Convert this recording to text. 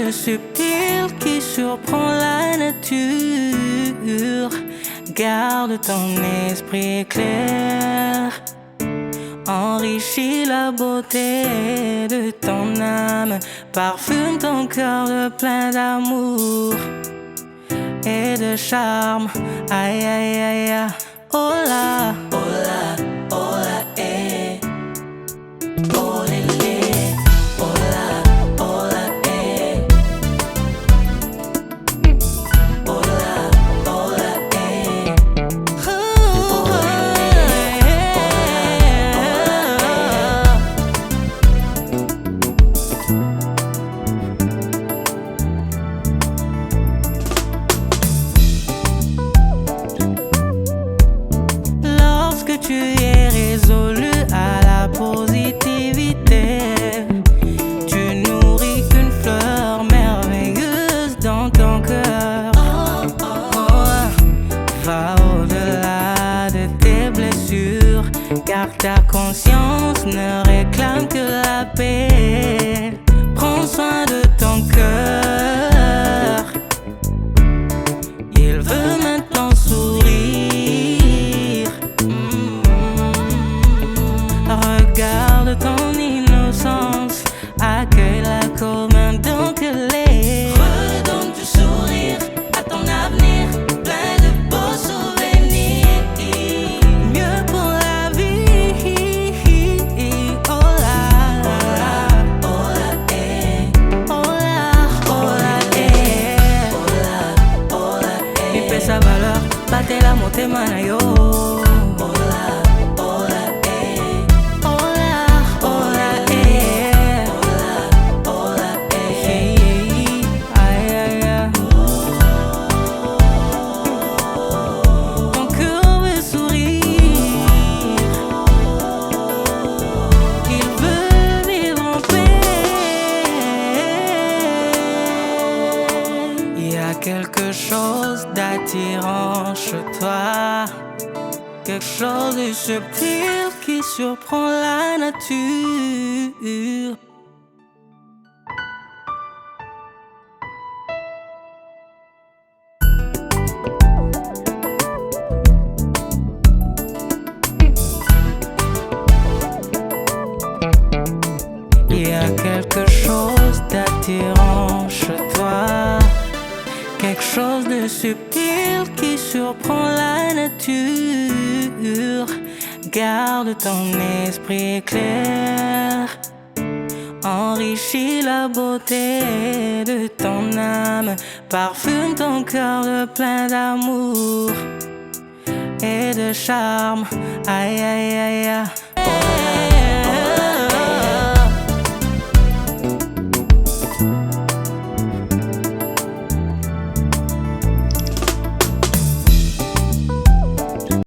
de subtil qui surprend la nature. Garde ton esprit clair, enrichis la beauté de ton âme, parfume ton cœur de plein d'amour et de charme. Aïe aïe aïe aïe, oh là, oh là, oh là, eh. Oh lélé, oh là, oh là, eh. Oh là, oh là, eh. Oh lélé, lorsque tu es résolu à la positivité, tu nourris une fleur merveilleuse dans ton cœur. Va au-delà de tes blessures, car ta conscience ne réclame que la paix. Prends soin de ton cœur, il veut maintenant sourire. Regarde ton innocence, accueille-la comme un don qu'elle est. Redonne du sourire à ton avenir, plein de beaux souvenirs. Mieux pour la vie. Oh là, oh là, oh là, eh. Oh là, oh là, eh. Oh là, oh là, eh. Mi pesa valeur, bate la montée manayo. Quelque chose d'attirant chez toi, quelque chose de subtil qui surprend la nature. Il y a quelque chose d'attirant chez toi, quelque chose de subtil qui surprend la nature. Garde ton esprit clair, enrichis la beauté de ton âme, parfume ton cœur de plein d'amour et de charme. Aïe aïe aïe aïe.